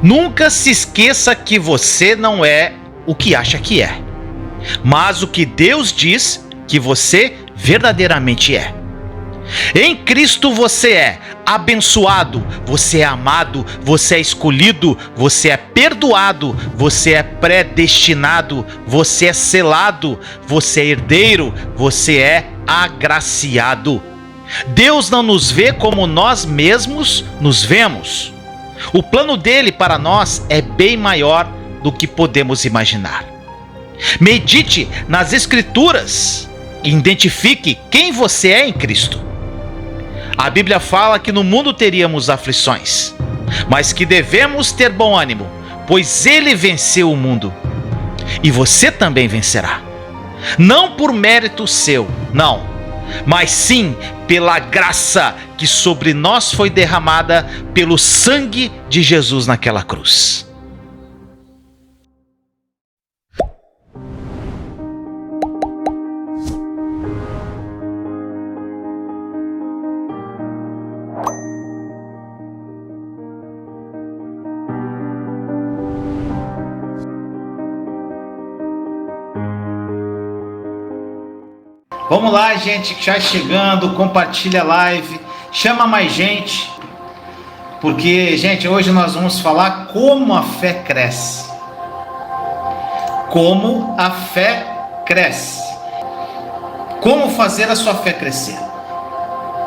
Nunca se esqueça que você não é o que acha que é, mas o que Deus diz que você verdadeiramente é. Em Cristo você é abençoado, você é amado, você é escolhido, você é perdoado, você é predestinado, você é selado, você é herdeiro, você é agraciado. Deus não nos vê como nós mesmos nos vemos. O plano dele para nós é bem maior do que podemos imaginar. Medite nas Escrituras e identifique quem você é em Cristo. A Bíblia fala que no mundo teríamos aflições, mas que devemos ter bom ânimo, pois ele venceu o mundo. E você também vencerá. Não por mérito seu, não, mas sim pela graça que sobre nós foi derramada pelo sangue de Jesus naquela cruz. Vamos lá, gente, já chegando, compartilha a live, chama mais gente, porque, gente, hoje nós vamos falar como a fé cresce. Como a fé cresce. Como fazer a sua fé crescer.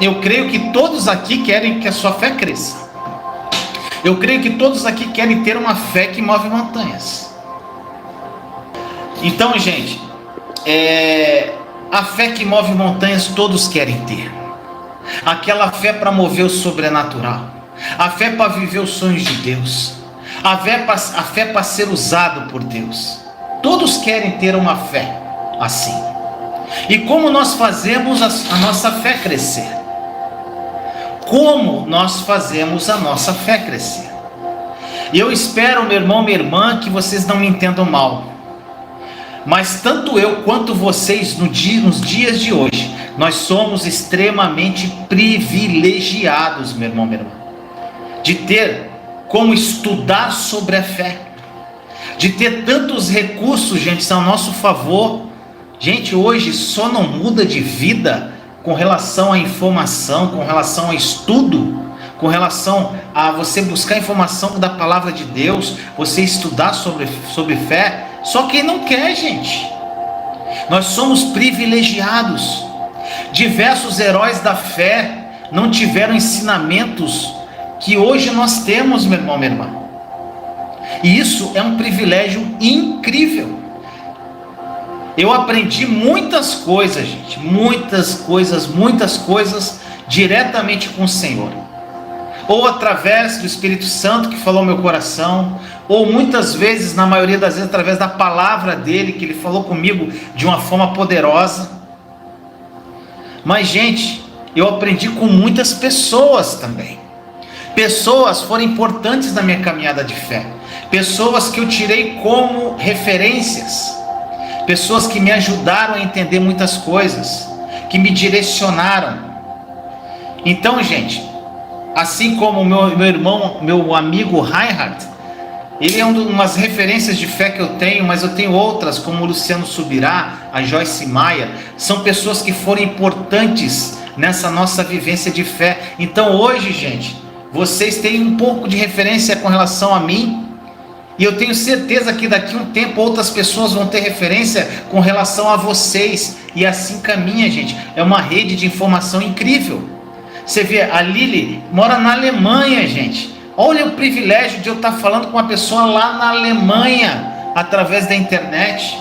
Eu creio que todos aqui querem que a sua fé cresça. Eu creio que todos aqui querem ter uma fé que move montanhas. Então, gente, a fé que move montanhas todos querem ter. Aquela fé para mover o sobrenatural. A fé para viver os sonhos de Deus. A fé para ser usado por Deus. Todos querem ter uma fé assim. E como nós fazemos a nossa fé crescer? Como nós fazemos a nossa fé crescer? E eu espero, meu irmão, minha irmã, que vocês não me entendam mal. Mas tanto eu quanto vocês nos dias de hoje, nós somos extremamente privilegiados, meu irmão, minha irmã, de ter como estudar sobre a fé, de ter tantos recursos, gente, ao nosso favor. Gente, hoje só não muda de vida com relação à informação, com relação ao estudo, com relação a você buscar informação da palavra de Deus, você estudar sobre fé. Só quem não quer, gente. Nós somos privilegiados. Diversos heróis da fé não tiveram ensinamentos que hoje nós temos, meu irmão, minha irmã. E isso é um privilégio incrível. Eu aprendi muitas coisas, gente, muitas coisas diretamente com o Senhor. Ou através do Espírito Santo que falou no meu coração, ou muitas vezes, na maioria das vezes, através da palavra dele, que ele falou comigo de uma forma poderosa. Mas, gente, eu aprendi com muitas pessoas também. Pessoas foram importantes na minha caminhada de fé. Pessoas que eu tirei como referências. Pessoas que me ajudaram a entender muitas coisas, que me direcionaram. Então, gente, assim como o meu irmão, meu amigo Reinhard, ele é umas referências de fé que eu tenho, mas eu tenho outras, como o Luciano Subirá, a Joyce Maia. São pessoas que foram importantes nessa nossa vivência de fé. Então hoje, gente, vocês têm um pouco de referência com relação a mim, e eu tenho certeza que daqui a um tempo outras pessoas vão ter referência com relação a vocês, e assim caminha, gente. É uma rede de informação incrível. Você vê, a Lili mora na Alemanha, gente. Olha o privilégio de eu estar falando com uma pessoa lá na Alemanha, através da internet.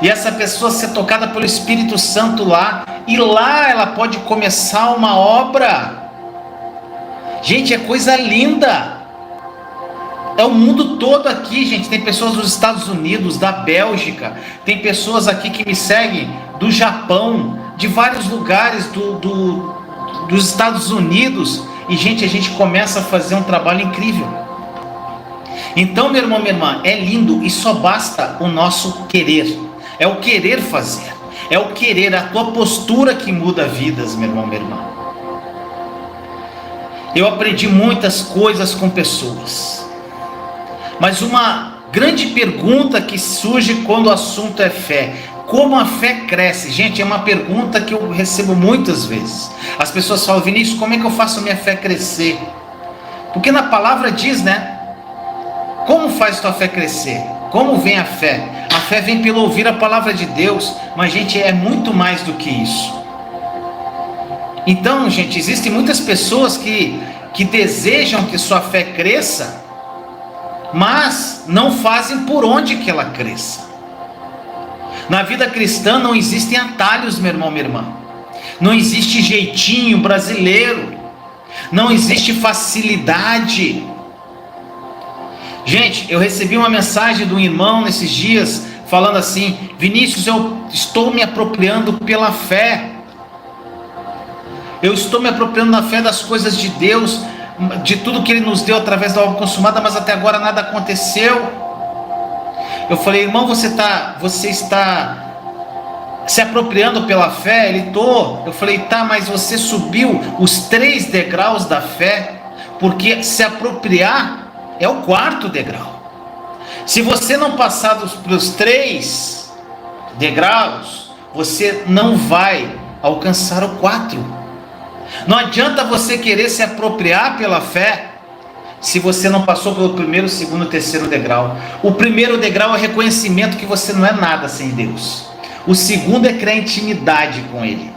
E essa pessoa ser tocada pelo Espírito Santo lá, e lá ela pode começar uma obra. Gente, é coisa linda. É o mundo todo aqui, gente. Tem pessoas dos Estados Unidos, da Bélgica. Tem pessoas aqui que me seguem do Japão, de vários lugares dos Estados Unidos. E, gente, a gente começa a fazer um trabalho incrível. Então, meu irmão, minha irmã, é lindo e só basta o nosso querer. É o querer fazer. É o querer, a tua postura que muda vidas, meu irmão, minha irmã. Eu aprendi muitas coisas com pessoas. Mas uma grande pergunta que surge quando o assunto é fé: como a fé cresce? Gente, é uma pergunta que eu recebo muitas vezes. As pessoas falam: Vinícius, como é que eu faço a minha fé crescer? Porque na palavra diz, né? Como faz tua fé crescer? Como vem a fé? A fé vem pelo ouvir a palavra de Deus. Mas, gente, é muito mais do que isso. Então, gente, existem muitas pessoas que desejam que sua fé cresça, mas não fazem por onde que ela cresça. Na vida cristã não existem atalhos, meu irmão, minha irmã. Não existe jeitinho brasileiro. Não existe facilidade. Gente, eu recebi uma mensagem de um irmão nesses dias falando assim: Vinícius, eu estou me apropriando pela fé. Eu estou me apropriando da fé das coisas de Deus, de tudo que Ele nos deu através da obra consumada, mas até agora nada aconteceu. Eu falei: irmão, você está se apropriando pela fé? Ele: tô. Eu falei: tá, mas você subiu os 3 degraus da fé, porque se apropriar é o 4º degrau. Se você não passar pelos 3 degraus, você não vai alcançar o 4. Não adianta você querer se apropriar pela fé se você não passou pelo 1º, 2º, 3º degrau. O 1º degrau é reconhecimento que você não é nada sem Deus. O 2º é criar intimidade com Ele.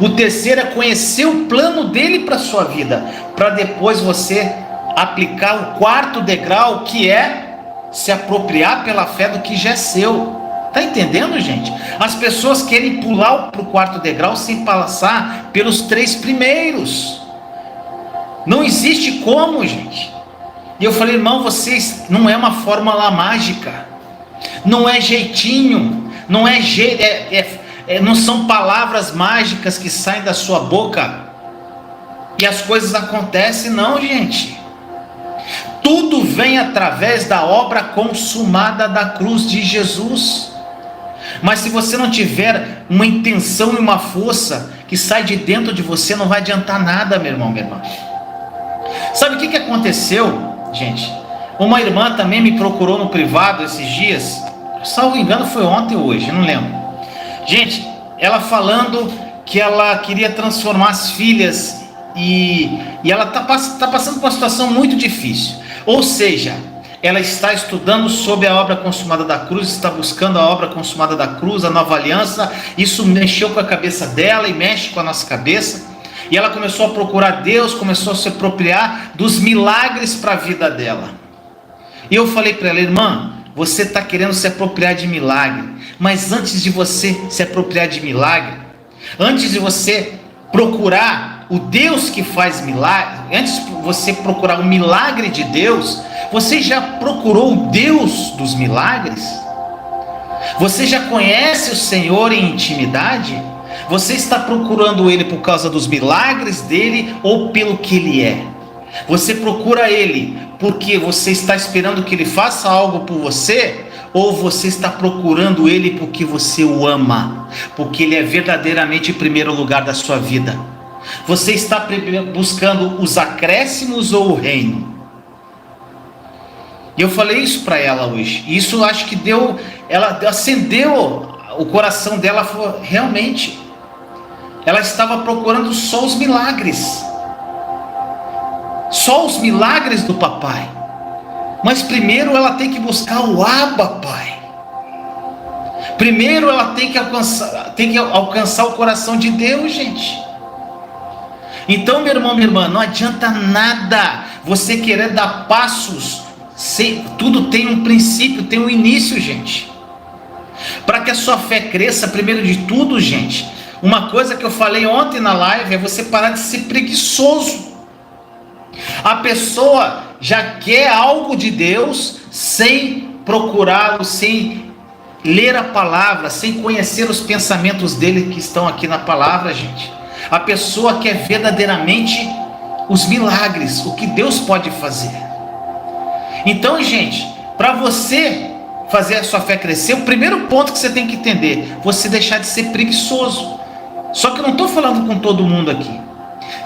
O 3º é conhecer o plano dele para a sua vida, para depois você aplicar o 4º degrau, que é se apropriar pela fé do que já é seu. Está entendendo, gente? As pessoas querem pular para o 4º degrau sem passar pelos 3 primeiros. Não existe como, gente. E eu falei: irmão, vocês, não é uma fórmula mágica, não é jeitinho, não é não são palavras mágicas que saem da sua boca e as coisas acontecem, não, gente. Tudo vem através da obra consumada da cruz de Jesus. Mas se você não tiver uma intenção e uma força que sai de dentro de você, não vai adiantar nada, meu irmão, minha irmã. Sabe o que aconteceu, gente? Uma irmã também me procurou no privado esses dias, salvo engano foi ontem ou hoje, não lembro. Gente, ela falando que ela queria transformar as filhas e ela está passando por uma situação muito difícil. Ou seja, ela está estudando sobre a obra consumada da cruz, está buscando a obra consumada da cruz, a nova aliança. Isso mexeu com a cabeça dela e mexe com a nossa cabeça. E ela começou a procurar Deus, começou a se apropriar dos milagres para a vida dela. E eu falei para ela: irmã, você está querendo se apropriar de milagre, mas antes de você se apropriar de milagre, antes de você procurar o Deus que faz milagre, antes de você procurar o milagre de Deus, você já procurou o Deus dos milagres? Você já conhece o Senhor em intimidade? Você está procurando Ele por causa dos milagres dele ou pelo que Ele é? Você procura Ele porque você está esperando que Ele faça algo por você? Ou você está procurando Ele porque você o ama? Porque Ele é verdadeiramente em primeiro lugar da sua vida? Você está buscando os acréscimos ou o reino? E eu falei isso para ela hoje. E isso acho que ela acendeu o coração dela. Realmente, ela estava procurando só os milagres. Só os milagres do papai. Mas primeiro ela tem que buscar o Abba, Pai. Primeiro ela tem que alcançar o coração de Deus, gente. Então, meu irmão, minha irmã, não adianta nada você querer dar passos. Tudo tem um princípio, tem um início, gente. Para que a sua fé cresça, primeiro de tudo, gente, uma coisa que eu falei ontem na live é você parar de ser preguiçoso. A pessoa já quer algo de Deus sem procurá-lo, sem ler a palavra, sem conhecer os pensamentos dele que estão aqui na palavra, gente. A pessoa quer verdadeiramente os milagres, o que Deus pode fazer. Então, gente, para você fazer a sua fé crescer, o primeiro ponto que você tem que entender, você deixar de ser preguiçoso. Só que eu não estou falando com todo mundo aqui.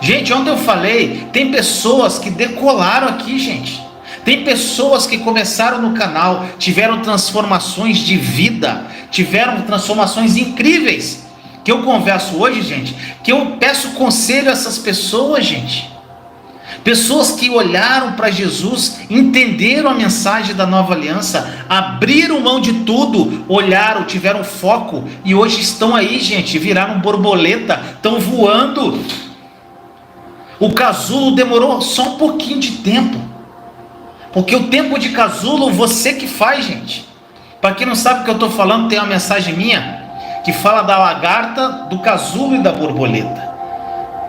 Gente, ontem eu falei, tem pessoas que decolaram aqui, gente. Tem pessoas que começaram no canal, tiveram transformações de vida, tiveram transformações incríveis, que eu converso hoje, gente, que eu peço conselho a essas pessoas, gente. Pessoas que olharam para Jesus, entenderam a mensagem da nova aliança, abriram mão de tudo, olharam, tiveram foco e hoje estão aí, gente, viraram borboleta, estão voando. O casulo demorou só um pouquinho de tempo, porque o tempo de casulo você que faz, gente. Para quem não sabe o que eu estou falando, tem uma mensagem minha que fala da lagarta, do casulo e da borboleta.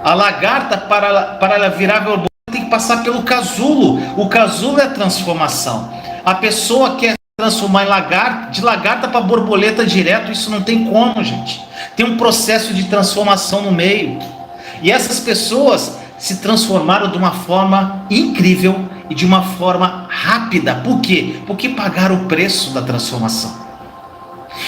A lagarta, para ela virar borboleta, tem que passar pelo casulo. O casulo é a transformação. A pessoa quer transformar de lagarta para borboleta direto, isso não tem como, gente. Tem um processo de transformação no meio. E essas pessoas se transformaram de uma forma incrível e de uma forma rápida. Por quê? Porque pagaram o preço da transformação.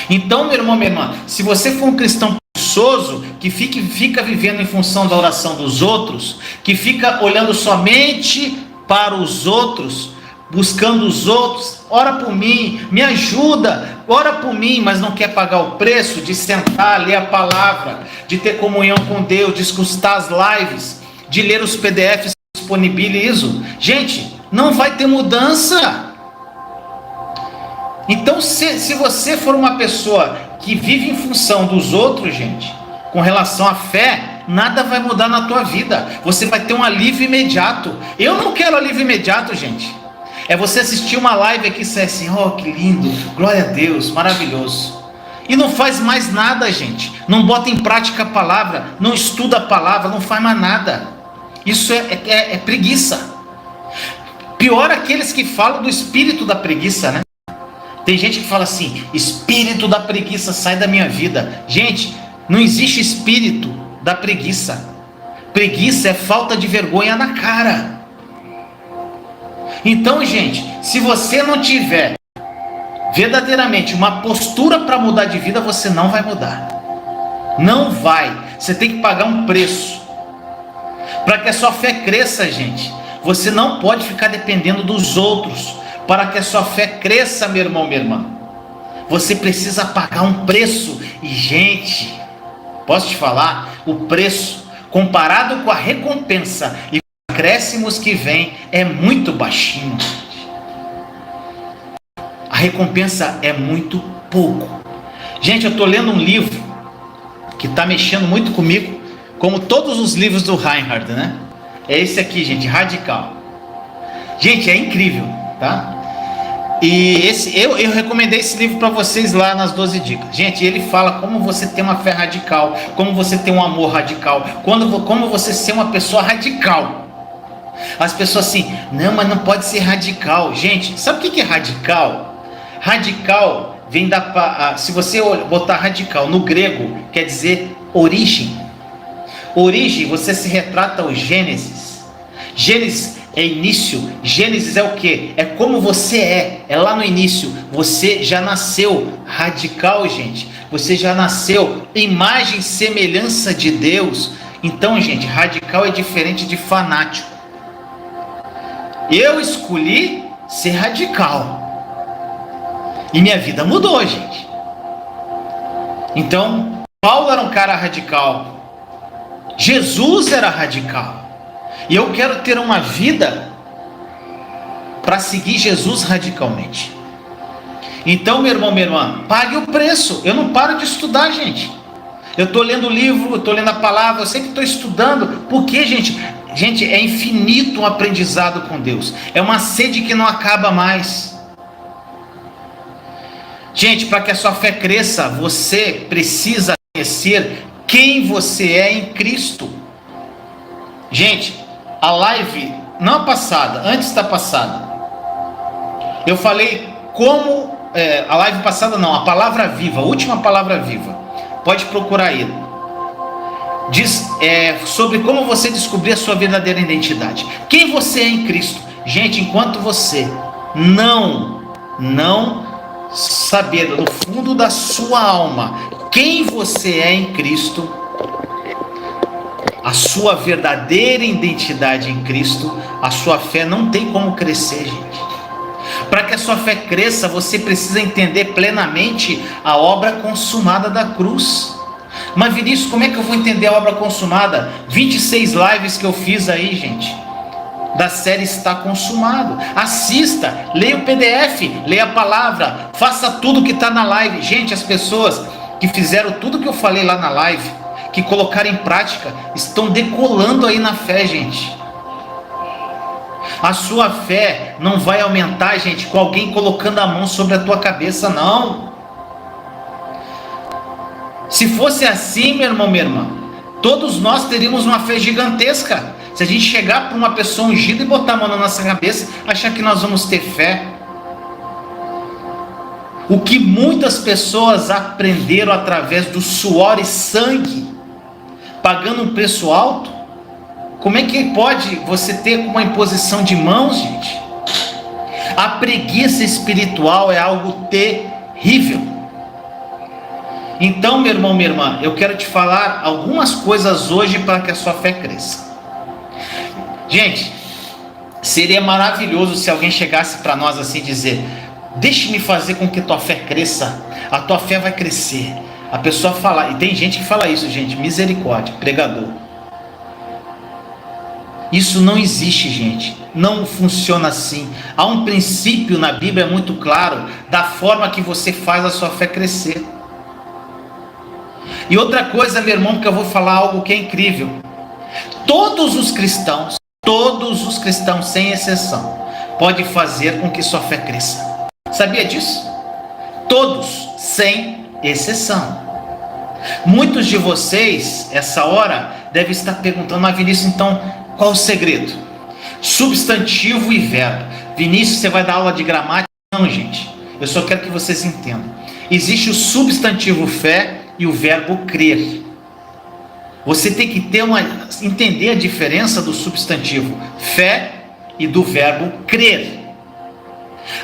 Então, meu irmão, minha irmã, se você for um cristão preguiçoso, que fica vivendo em função da oração dos outros, que fica olhando somente para os outros, buscando os outros, ora por mim, me ajuda, ora por mim, mas não quer pagar o preço de sentar, ler a palavra, de ter comunhão com Deus, de escutar as lives, de ler os PDFs que eu disponibilizo, gente, não vai ter mudança. Então, se você for uma pessoa que vive em função dos outros, gente, com relação à fé, nada vai mudar na tua vida. Você vai ter um alívio imediato. Eu não quero alívio imediato, gente. É você assistir uma live aqui e ser assim, oh, que lindo, glória a Deus, maravilhoso. E não faz mais nada, gente. Não bota em prática a palavra, não estuda a palavra, não faz mais nada. Isso é preguiça. Pior aqueles que falam do espírito da preguiça, né? Tem gente que fala assim, espírito da preguiça, sai da minha vida. Gente, não existe espírito da preguiça. Preguiça é falta de vergonha na cara. Então, gente, se você não tiver verdadeiramente uma postura para mudar de vida, você não vai mudar. Não vai. Você tem que pagar um preço. Para que a sua fé cresça, gente, você não pode ficar dependendo dos outros. Para que a sua fé cresça, meu irmão, minha irmã, você precisa pagar um preço. E, gente, posso te falar, o preço comparado com a recompensa e os acréscimos que vem é muito baixinho. A recompensa é muito pouco. Gente, eu estou lendo um livro que está mexendo muito comigo, como todos os livros do Reinhard, né? É esse aqui, gente, Radical. Gente, é incrível, tá? E eu recomendei esse livro para vocês lá nas 12 dicas. Gente, ele fala como você ter uma fé radical, como você ter um amor radical, como você ser uma pessoa radical. As pessoas assim, não, mas não pode ser radical. Gente, sabe o que é radical? Radical vem se você botar radical no grego, quer dizer origem. Origem, você se retrata ao Gênesis. Gênesis é início. Gênesis é o que? É como você é lá no início. Você já nasceu radical, gente. Você já nasceu imagem e semelhança de Deus. Então, gente, radical é diferente de fanático. Eu escolhi ser radical. E minha vida mudou, gente. Então, Paulo era um cara radical. Jesus era radical. E eu quero ter uma vida para seguir Jesus radicalmente. Então, meu irmão, minha irmã, pague o preço. Eu não paro de estudar, gente. Eu estou lendo o livro, eu estou lendo a palavra, eu sempre estou estudando. Porque, gente, é infinito um aprendizado com Deus. É uma sede que não acaba mais. Gente, para que a sua fé cresça, você precisa conhecer quem você é em Cristo. Gente, a live, não a passada, antes da passada, eu falei como, a live passada não, a palavra viva, a última palavra viva, pode procurar aí, diz sobre como você descobrir a sua verdadeira identidade, quem você é em Cristo. Gente, enquanto você não saber no fundo da sua alma quem você é em Cristo, a sua verdadeira identidade em Cristo, a sua fé não tem como crescer, gente. Para que a sua fé cresça, você precisa entender plenamente a obra consumada da cruz. Mas Vinícius, como é que eu vou entender a obra consumada? 26 lives que eu fiz aí, gente, da série Está Consumado. Assista, leia o PDF, leia a palavra, faça tudo que está na live. Gente, as pessoas que fizeram tudo que eu falei lá na live, que colocaram em prática, estão decolando aí na fé, gente. A sua fé não vai aumentar, gente, com alguém colocando a mão sobre a tua cabeça, não. Se fosse assim, meu irmão, minha irmã, todos nós teríamos uma fé gigantesca. Se a gente chegar para uma pessoa ungida e botar a mão na nossa cabeça, achar que nós vamos ter fé. O que muitas pessoas aprenderam através do suor e sangue, pagando um preço alto, como é que pode você ter uma imposição de mãos, gente? A preguiça espiritual é algo terrível. Então, meu irmão, minha irmã, eu quero te falar algumas coisas hoje para que a sua fé cresça. Gente, seria maravilhoso se alguém chegasse para nós assim e dizer: deixe-me fazer com que tua fé cresça, a tua fé vai crescer. A pessoa fala, e tem gente que fala isso, gente, misericórdia, pregador. Isso não existe, gente, não funciona assim. Há um princípio na Bíblia muito claro da forma que você faz a sua fé crescer. E outra coisa, meu irmão, que eu vou falar algo que é incrível. Todos os cristãos, sem exceção, podem fazer com que sua fé cresça. Sabia disso? Todos, sem exceção. Muitos de vocês, essa hora, devem estar perguntando: mas Vinícius, então, qual o segredo? Substantivo e verbo. Vinícius, você vai dar aula de gramática? Não, gente. Eu só quero que vocês entendam. Existe o substantivo fé e o verbo crer. Você tem que entender a diferença do substantivo fé e do verbo crer.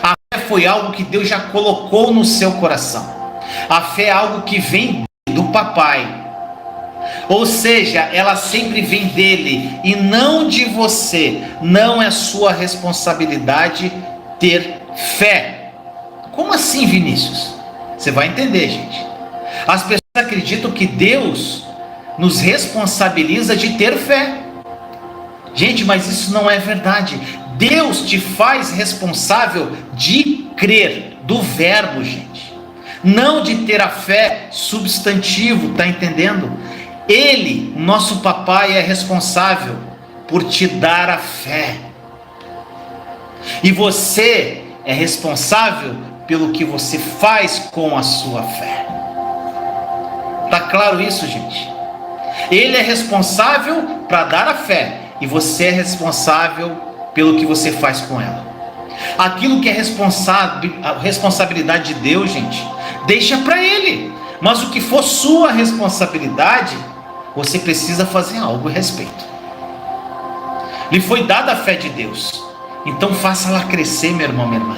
A fé foi algo que Deus já colocou no seu coração. A fé é algo que vem do papai. Ou seja, ela sempre vem dele e não de você. Não é sua responsabilidade ter fé. Como assim, Vinícius? Você vai entender, gente. As pessoas acreditam que Deus nos responsabiliza de ter fé. Gente, mas isso não é verdade. Deus te faz responsável de crer, do verbo, gente. Não de ter a fé, substantivo, tá entendendo? Ele, nosso papai, é responsável por te dar a fé. E você é responsável pelo que você faz com a sua fé. Tá claro isso, gente? Ele é responsável para dar a fé e você é responsável pelo que você faz com ela. Aquilo que é responsabilidade de Deus, gente, deixa para Ele. Mas o que for sua responsabilidade, você precisa fazer algo a respeito. Lhe foi dada a fé de Deus, então faça ela crescer, meu irmão, minha irmã.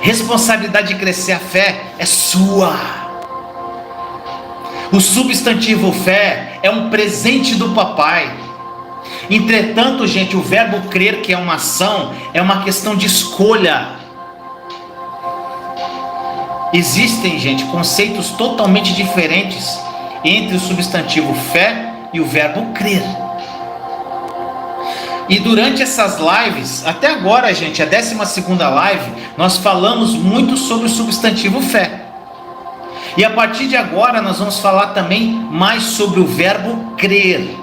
Responsabilidade de crescer a fé é sua. O substantivo fé é um presente do papai. Entretanto, gente, o verbo crer, que é uma ação, é uma questão de escolha. Existem, gente, conceitos totalmente diferentes entre o substantivo fé e o verbo crer. E durante essas lives, até agora, gente, a 12ª live, nós falamos muito sobre o substantivo fé. E a partir de agora nós vamos falar também mais sobre o verbo crer.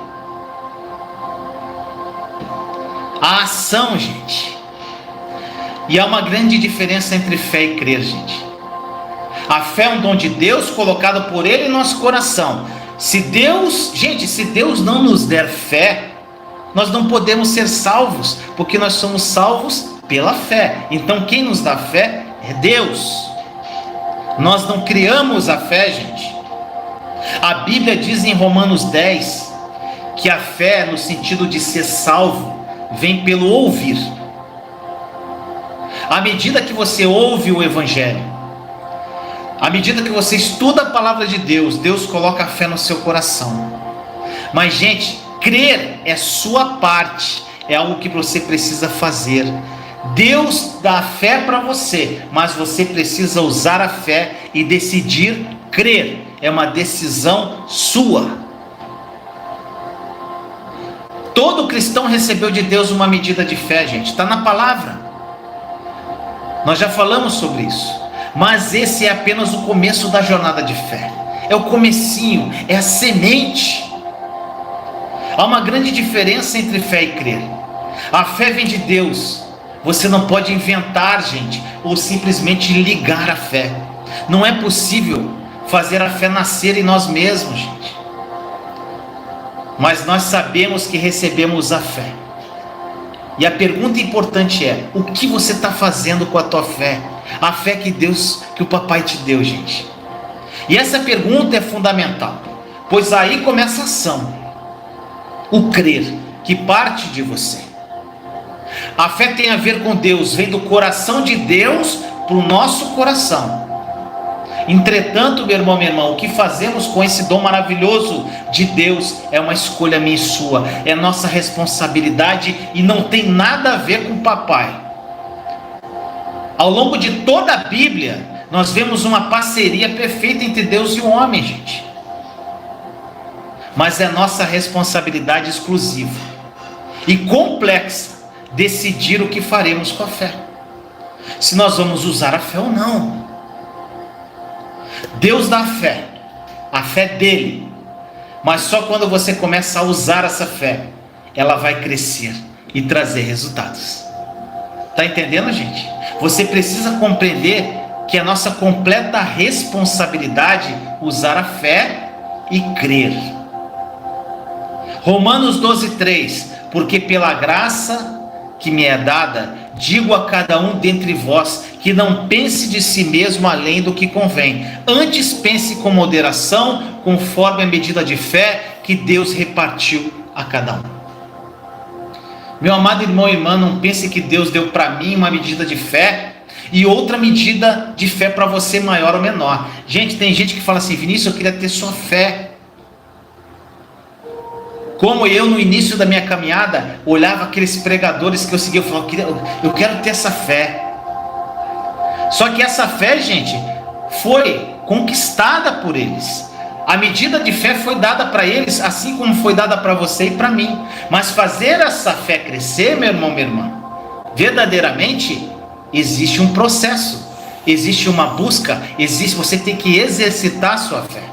A ação, gente. E há uma grande diferença entre fé e crer, gente. A fé é um dom de Deus colocado por Ele em nosso coração. Se Deus não nos der fé, nós não podemos ser salvos, porque nós somos salvos pela fé. Então quem nos dá fé é Deus. Nós não criamos a fé, gente. A Bíblia diz em Romanos 10 que a fé, no sentido de ser salvo, vem pelo ouvir. À medida que você ouve o Evangelho, à medida que você estuda a palavra de Deus, Deus coloca a fé no seu coração. Mas, gente, Crer é sua parte, é algo que você precisa fazer. Deus dá a fé para você, mas você precisa usar a fé e decidir crer. É uma decisão sua. Todo cristão recebeu de Deus uma medida de fé, gente. Está na palavra. Nós já falamos sobre isso. Mas esse é apenas o começo da jornada de fé. É o comecinho, é a semente. Há uma grande diferença entre fé e crer. A fé vem de Deus. Você não pode inventar, gente, ou simplesmente ligar a fé. Não é possível fazer a fé nascer em nós mesmos, gente. Mas nós sabemos que recebemos a fé. E a pergunta importante é: o que você está fazendo com a tua fé? A fé que Deus, que o papai te deu, gente. E essa pergunta é fundamental, pois aí começa a ação. O crer, que parte de você. A fé tem a ver com Deus, vem do coração de Deus para o nosso coração. Entretanto, meu irmão, minha irmã, o que fazemos com esse dom maravilhoso de Deus é uma escolha minha e sua, é nossa responsabilidade e não tem nada a ver com o papai. Ao longo de toda a Bíblia, nós vemos uma parceria perfeita entre Deus e o homem, gente. Mas é nossa responsabilidade exclusiva e complexa decidir o que faremos com a fé. Se nós vamos usar a fé ou não. Deus dá a fé dele. Mas só quando você começa a usar essa fé, ela vai crescer e trazer resultados. Está entendendo, gente? Você precisa compreender que é nossa completa responsabilidade usar a fé e crer. Romanos 12:3, porque pela graça que me é dada, digo a cada um dentre vós, que não pense de si mesmo além do que convém, antes pense com moderação, conforme a medida de fé que Deus repartiu a cada um. Meu amado irmão e irmã, não pense que Deus deu para mim uma medida de fé e outra medida de fé para você maior ou menor. Gente, tem gente que fala assim: Vinícius, eu queria ter sua fé. Como eu, no início da minha caminhada, olhava aqueles pregadores que eu seguia, eu falava: eu quero ter essa fé. Só que essa fé, gente, foi conquistada por eles. A medida de fé foi dada para eles, assim como foi dada para você e para mim. Mas fazer essa fé crescer, meu irmão, minha irmã, verdadeiramente, existe um processo, existe uma busca, você tem que exercitar a sua fé.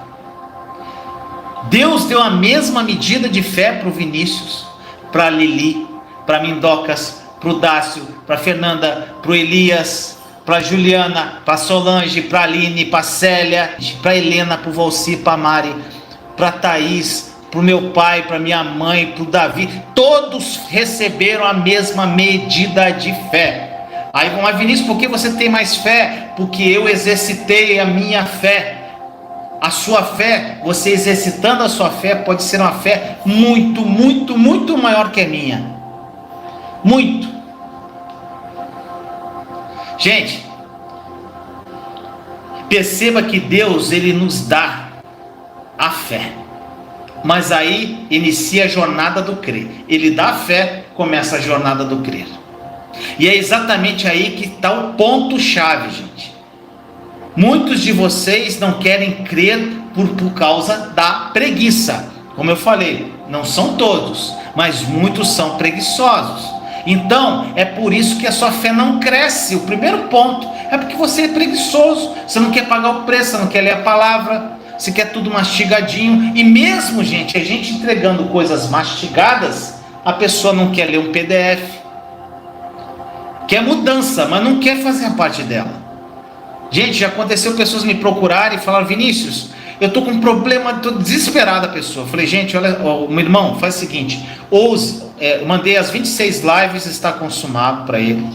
Deus deu a mesma medida de fé para o Vinícius, para a Lili, para a Mindocas, para o Dácio, para a Fernanda, para o Elias, para a Juliana, para a Solange, para a Aline, para a Célia, para a Helena, para o Valci, para a Mari, para a Thaís, para o meu pai, para a minha mãe, para o Davi. Todos receberam a mesma medida de fé. Aí vão lá: Vinícius, por que você tem mais fé? Porque eu exercitei a minha fé. A sua fé, você exercitando a sua fé, pode ser uma fé muito, muito, muito maior que a minha. Muito. Gente, perceba que Deus, ele nos dá a fé. Mas aí inicia a jornada do crer. Ele dá a fé, começa a jornada do crer. E é exatamente aí que está o ponto-chave, gente. Muitos de vocês não querem crer por causa da preguiça. Como eu falei, não são todos, mas muitos são preguiçosos. Então, é por isso que a sua fé não cresce. O primeiro ponto é porque você é preguiçoso. Você não quer pagar o preço, você não quer ler a palavra, você quer tudo mastigadinho. E mesmo, gente, a gente entregando coisas mastigadas, a pessoa não quer ler um PDF. Quer mudança, mas não quer fazer a parte dela. Gente, já aconteceu pessoas me procurarem e falaram: Vinícius, eu estou com um problema, estou desesperada a pessoa. Eu falei: gente, olha, meu irmão, faz o seguinte, mandei as 26 lives, está consumado para ele.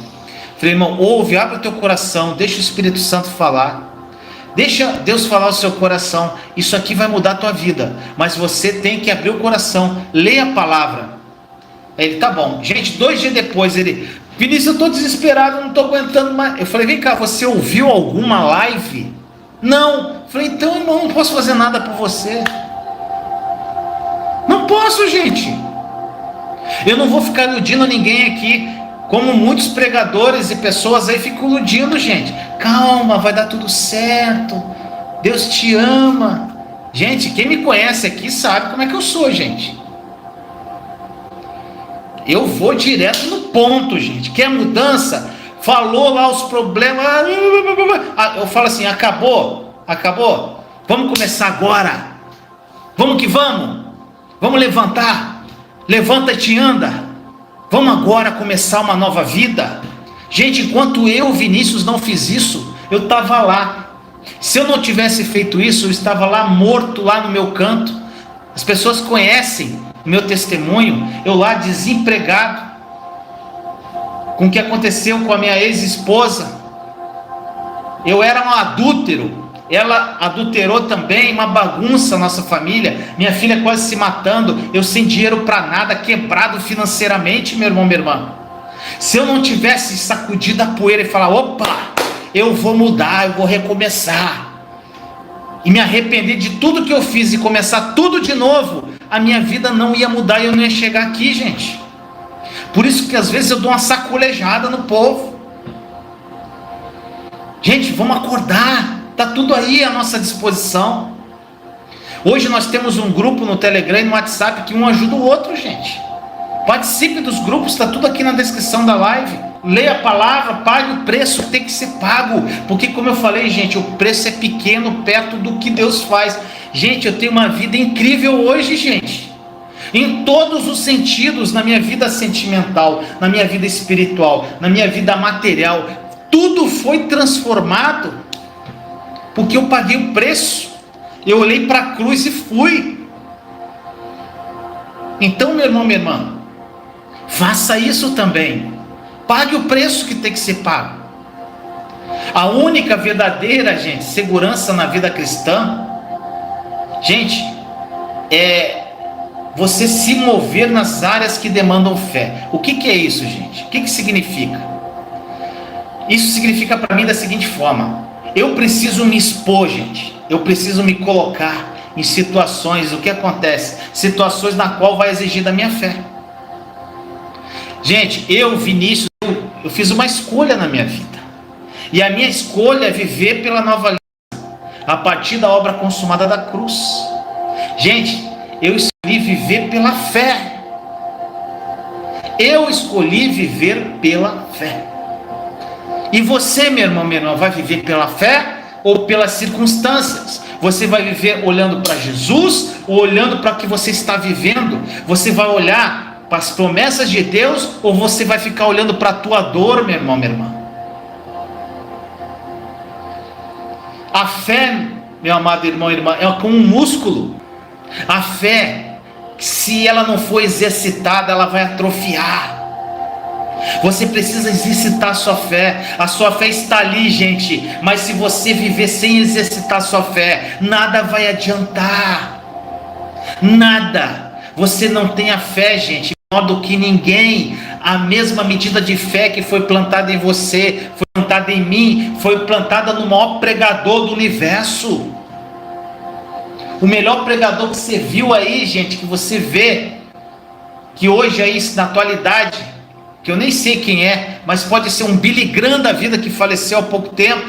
Falei: irmão, ouve, abre o teu coração, deixa o Espírito Santo falar. Deixa Deus falar o seu coração. Isso aqui vai mudar a tua vida, mas você tem que abrir o coração, leia a palavra. Ele: tá bom. Gente, 2 dias depois ele: Vinícius, eu estou desesperado, não estou aguentando mais. Eu falei: vem cá, você ouviu alguma live? Não. Eu falei: então, irmão, não posso fazer nada por você. Não posso, gente. Eu não vou ficar iludindo ninguém aqui, como muitos pregadores e pessoas aí ficam iludindo, gente. Calma, vai dar tudo certo. Deus te ama. Gente, quem me conhece aqui sabe como é que eu sou, gente. Eu vou direto no ponto, gente. Quer mudança? Falou lá os problemas. Eu falo assim: acabou? Acabou? Vamos começar agora. Vamos que vamos. Vamos levantar. Levanta-te e anda. Vamos agora começar uma nova vida. Gente, enquanto eu, Vinícius, não fiz isso, eu estava lá. Se eu não tivesse feito isso, eu estava lá morto, lá no meu canto. As pessoas conhecem o meu testemunho, eu lá desempregado, com o que aconteceu com a minha ex-esposa. Eu era um adúltero, ela adulterou também, uma bagunça a nossa família, minha filha quase se matando, eu sem dinheiro para nada, quebrado financeiramente, meu irmão, minha irmã. Se eu não tivesse sacudido a poeira e falar: opa, eu vou mudar, eu vou recomeçar, e me arrepender de tudo que eu fiz e começar tudo de novo, a minha vida não ia mudar e eu não ia chegar aqui, gente. Por isso que às vezes eu dou uma sacolejada no povo. Gente, vamos acordar, está tudo aí à nossa disposição. Hoje nós temos um grupo no Telegram e no WhatsApp que um ajuda o outro, gente. Participe dos grupos, está tudo aqui na descrição da live. Leia a palavra, pague o preço que tem que ser pago, porque como eu falei, gente, o preço é pequeno perto do que Deus faz. Gente, eu tenho uma vida incrível hoje, gente, em todos os sentidos, na minha vida sentimental, na minha vida espiritual, na minha vida material, tudo foi transformado, porque eu paguei o preço, eu olhei para a cruz e fui. Então, meu irmão, minha irmã, faça isso também. Pague o preço que tem que ser pago. A única verdadeira, gente, segurança na vida cristã, gente, é você se mover nas áreas que demandam fé. O que é isso, gente? O que significa? Isso significa para mim da seguinte forma: eu preciso me expor, gente. Eu preciso me colocar em situações, o que acontece? Situações na qual vai exigir da minha fé. Gente, eu, Vinícius, eu fiz uma escolha na minha vida. E a minha escolha é viver pela nova aliança, a partir da obra consumada da cruz. Gente, eu escolhi viver pela fé. Eu escolhi viver pela fé. E você, meu irmão, minha irmã, vai viver pela fé ou pelas circunstâncias? Você vai viver olhando para Jesus ou olhando para o que você está vivendo? Você vai olhar para as promessas de Deus ou você vai ficar olhando para a tua dor, meu irmão, minha irmã? A fé, meu amado irmão e irmã, é como um músculo. A fé, se ela não for exercitada, ela vai atrofiar. Você precisa exercitar a sua fé. A sua fé está ali, gente, mas se você viver sem exercitar a sua fé, nada vai adiantar. Nada. Você não tem a fé, gente, menor do que ninguém. A mesma medida de fé que foi plantada em você, foi plantada em mim, foi plantada no maior pregador do universo. O melhor pregador que você viu aí, gente, que você vê, que hoje aí na atualidade, que eu nem sei quem é, mas pode ser um Billy Graham da vida que faleceu há pouco tempo.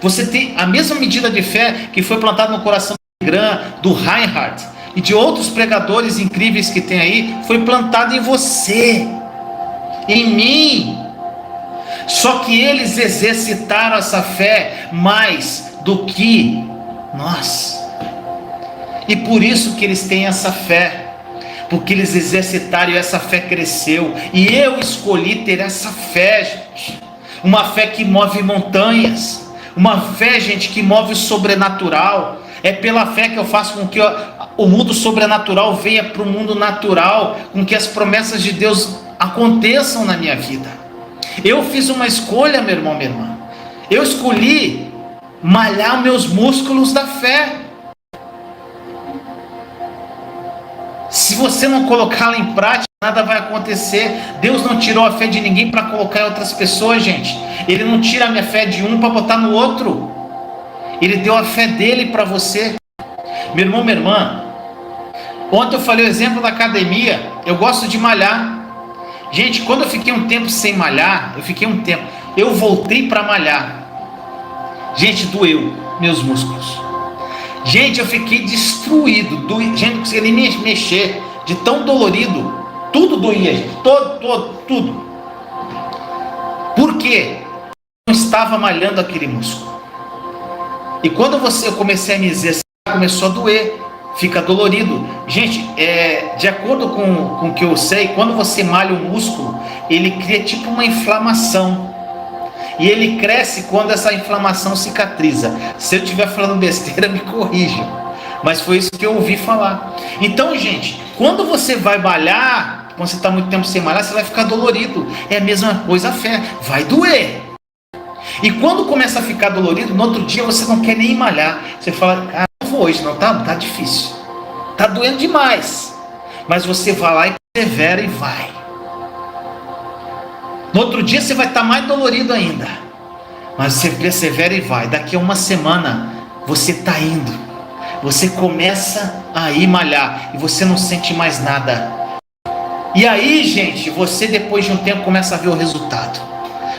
Você tem a mesma medida de fé que foi plantada no coração do Billy Graham, do Reinhard e de outros pregadores incríveis que tem aí, foi plantado em você, em mim. Só que eles exercitaram essa fé mais do que nós. E por isso que eles têm essa fé. Porque eles exercitaram e essa fé cresceu. E eu escolhi ter essa fé, gente. Uma fé que move montanhas. Uma fé, gente, que move o sobrenatural. É pela fé que eu faço com que o mundo sobrenatural venha para o mundo natural. Com que as promessas de Deus aconteçam na minha vida. Eu fiz uma escolha, meu irmão, minha irmã. Eu escolhi malhar meus músculos da fé. Se você não colocá-la em prática, nada vai acontecer. Deus não tirou a fé de ninguém para colocar em outras pessoas, gente. Ele não tira a minha fé de um para botar no outro. Ele deu a fé dele para você. Meu irmão, minha irmã, ontem eu falei o exemplo da academia. Eu gosto de malhar. Gente, quando eu fiquei um tempo sem malhar, eu voltei para malhar. Gente, doeu meus músculos. Gente, eu fiquei destruído. Gente, não conseguia nem mexer, de tão dolorido. Tudo doía, gente. Tudo. Por quê? Eu não estava malhando aquele músculo. E quando eu comecei a me exercitar, começou a doer, fica dolorido. Gente, de acordo com o que eu sei, quando você malha o músculo, ele cria tipo uma inflamação. E ele cresce quando essa inflamação cicatriza. Se eu estiver falando besteira, me corrija. Mas foi isso que eu ouvi falar. Então, gente, quando você vai malhar, quando você está muito tempo sem malhar, você vai ficar dolorido. É a mesma coisa a fé, vai doer. E quando começa a ficar dolorido, no outro dia você não quer nem malhar. Você fala, cara, não vou hoje, não, tá difícil. Tá doendo demais. Mas você vai lá e persevera e vai. No outro dia você vai estar mais dolorido ainda. Mas você persevera e vai. Daqui a uma semana você está indo. Você começa a ir malhar. E você não sente mais nada. E aí, gente, você depois de um tempo começa a ver o resultado.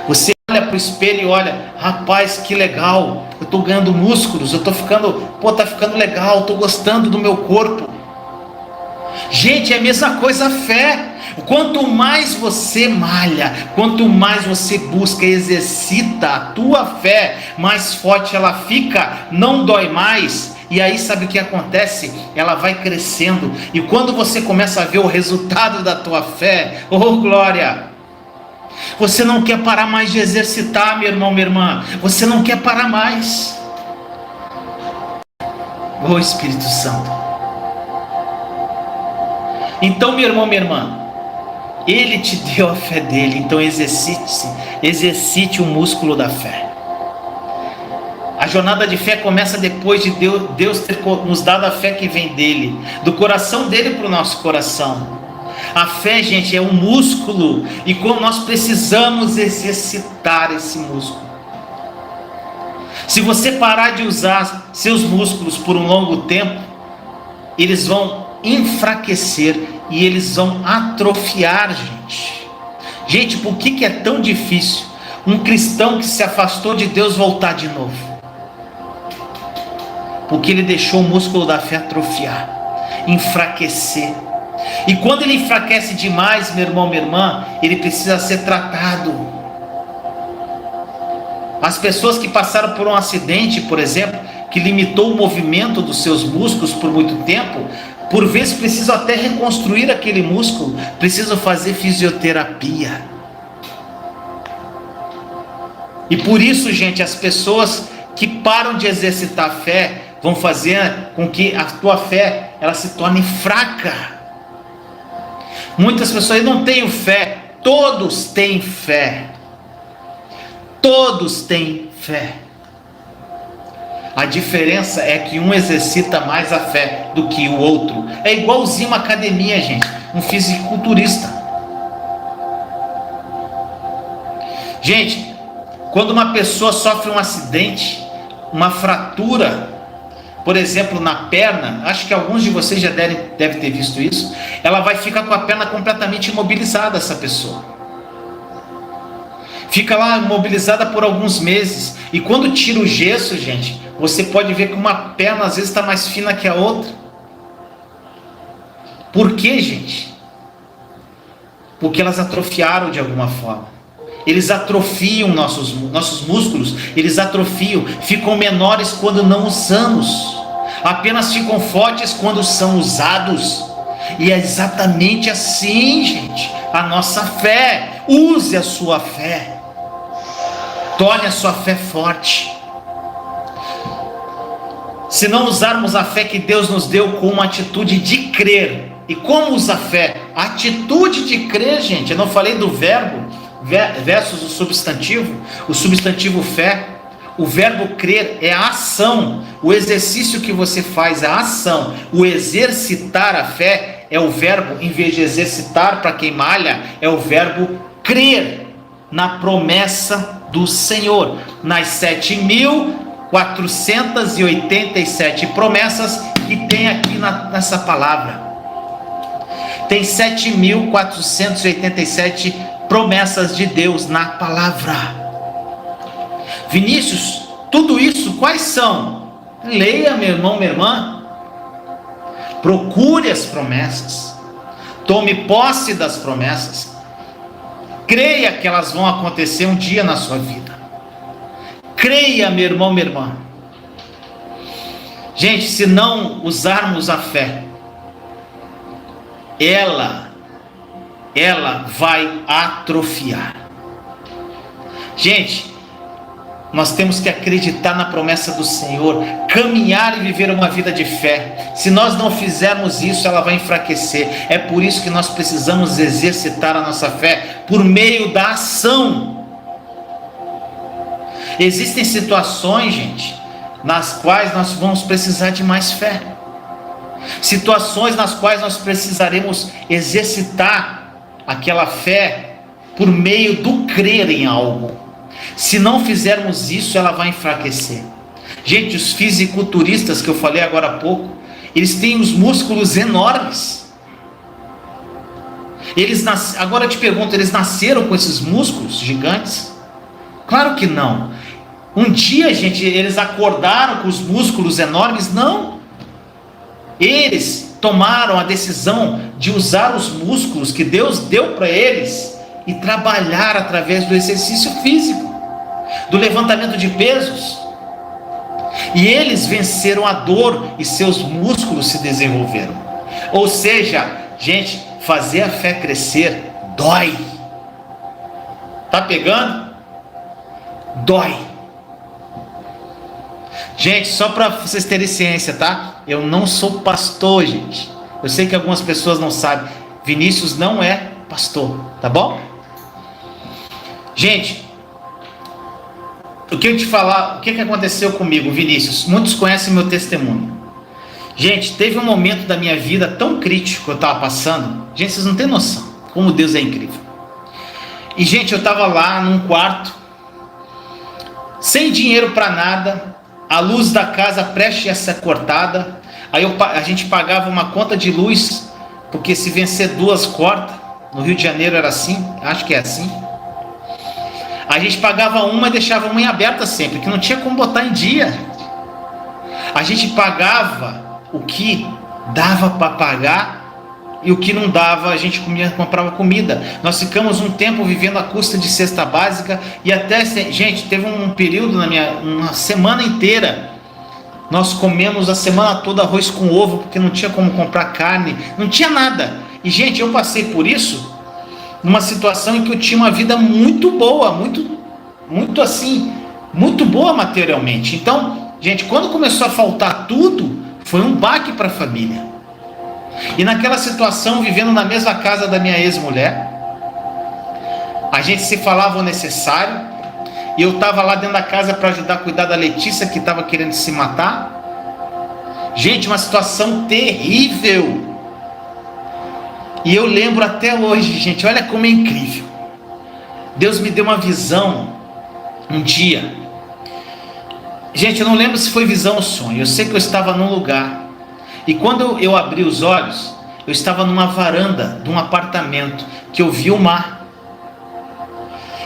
Você olha para o espelho e olha, rapaz, que legal. Eu estou ganhando músculos. Eu estou ficando, tá ficando legal. Estou gostando do meu corpo. Gente, é a mesma coisa a fé. Quanto mais você malha, quanto mais você busca, exercita a tua fé, mais forte ela fica, não dói mais. E aí sabe o que acontece? Ela vai crescendo. E quando você começa a ver o resultado da tua fé, oh glória! Você não quer parar mais de exercitar, meu irmão, minha irmã. Você não quer parar mais. Oh Espírito Santo. Então, meu irmão, minha irmã, Ele te deu a fé dele, então exercite o músculo da fé. A jornada de fé começa depois de Deus ter nos dado a fé que vem dele, do coração dele para o nosso coração. A fé, gente, é um músculo, e como nós precisamos exercitar esse músculo. Se você parar de usar seus músculos por um longo tempo, eles vão enfraquecer e eles vão atrofiar, gente. Gente, por que é tão difícil um cristão que se afastou de Deus voltar de novo? Porque ele deixou o músculo da fé atrofiar, enfraquecer. E quando ele enfraquece demais, meu irmão, minha irmã, ele precisa ser tratado. As pessoas que passaram por um acidente, por exemplo, que limitou o movimento dos seus músculos por muito tempo, por vezes precisam até reconstruir aquele músculo, precisam fazer fisioterapia. E por isso, gente, as pessoas que param de exercitar a fé vão fazer com que a tua fé ela se torne fraca. Muitas pessoas não têm fé, todos têm fé. Todos têm fé. A diferença é que um exercita mais a fé do que o outro. É igualzinho uma academia, gente. Um fisiculturista. Gente, quando uma pessoa sofre um acidente, uma fratura, por exemplo, na perna, acho que alguns de vocês já devem ter visto isso, ela vai ficar com a perna completamente imobilizada, essa pessoa. Fica lá imobilizada por alguns meses. E quando tira o gesso, gente, você pode ver que uma perna às vezes está mais fina que a outra. Por quê, gente? Porque elas atrofiaram de alguma forma. Eles atrofiam nossos músculos, eles atrofiam, ficam menores quando não usamos. Apenas ficam fortes quando são usados. E é exatamente assim, gente, a nossa fé. Use a sua fé. Torne a sua fé forte. Se não usarmos a fé que Deus nos deu com uma atitude de crer. E como usa a fé? A atitude de crer, gente. Eu não falei do verbo versus o substantivo. O substantivo fé. O verbo crer é a ação. O exercício que você faz é a ação. O exercitar a fé é o verbo, em vez de exercitar para quem malha, é o verbo crer na promessa do Senhor, nas 7.487 promessas que tem aqui nessa palavra. Tem 7.487 promessas de Deus na palavra. Vinícius, tudo isso quais são? Leia, meu irmão, minha irmã. Procure as promessas. Tome posse das promessas. Creia que elas vão acontecer um dia na sua vida. Creia, meu irmão, minha irmã. Gente, se não usarmos a fé, ela vai atrofiar. Gente, nós temos que acreditar na promessa do Senhor, caminhar e viver uma vida de fé. Se nós não fizermos isso, ela vai enfraquecer. É por isso que nós precisamos exercitar a nossa fé por meio da ação. Existem situações, gente, nas quais nós vamos precisar de mais fé. Situações nas quais nós precisaremos exercitar aquela fé por meio do crer em algo. Se não fizermos isso, ela vai enfraquecer. Gente, os fisiculturistas que eu falei agora há pouco, eles têm os músculos enormes. Agora eu te pergunto, eles nasceram com esses músculos gigantes? Claro que não. Um dia, gente, eles acordaram com os músculos enormes? Não. Eles tomaram a decisão de usar os músculos que Deus deu para eles e trabalhar através do exercício físico, do levantamento de pesos. E eles venceram a dor e seus músculos se desenvolveram. Ou seja, gente, fazer a fé crescer dói. Tá pegando? Dói. Gente, só para vocês terem ciência, tá? Eu não sou pastor, gente. Eu sei que algumas pessoas não sabem. Vinícius não é pastor, tá bom? Gente, o que eu te falar, o que aconteceu comigo, Vinícius? Muitos conhecem meu testemunho. Gente, teve um momento da minha vida tão crítico que eu estava passando. Gente, vocês não têm noção como Deus é incrível. E, gente, eu estava lá num quarto, sem dinheiro para nada, a luz da casa prestes a ser cortada. Aí a gente pagava uma conta de luz, porque se vencer duas corta, no Rio de Janeiro era assim, acho que é assim. A gente pagava uma e deixava uma em aberta sempre, que não tinha como botar em dia. A gente pagava o que dava para pagar e o que não dava a gente comprava comida. Nós ficamos um tempo vivendo à custa de cesta básica e até, gente, teve um período uma semana inteira, nós comemos a semana toda arroz com ovo, porque não tinha como comprar carne, não tinha nada. E, gente, eu passei por isso numa situação em que eu tinha uma vida muito boa, muito assim, muito boa materialmente. Então, gente, quando começou a faltar tudo, foi um baque para a família. E naquela situação, vivendo na mesma casa da minha ex-mulher, a gente se falava o necessário, e eu estava lá dentro da casa para ajudar a cuidar da Letícia, que estava querendo se matar. Gente, uma situação terrível. E eu lembro até hoje, gente, olha como é incrível. Deus me deu uma visão um dia. Gente, eu não lembro se foi visão ou sonho. Eu sei que eu estava num lugar. E quando eu abri os olhos, eu estava numa varanda de um apartamento que eu vi o mar.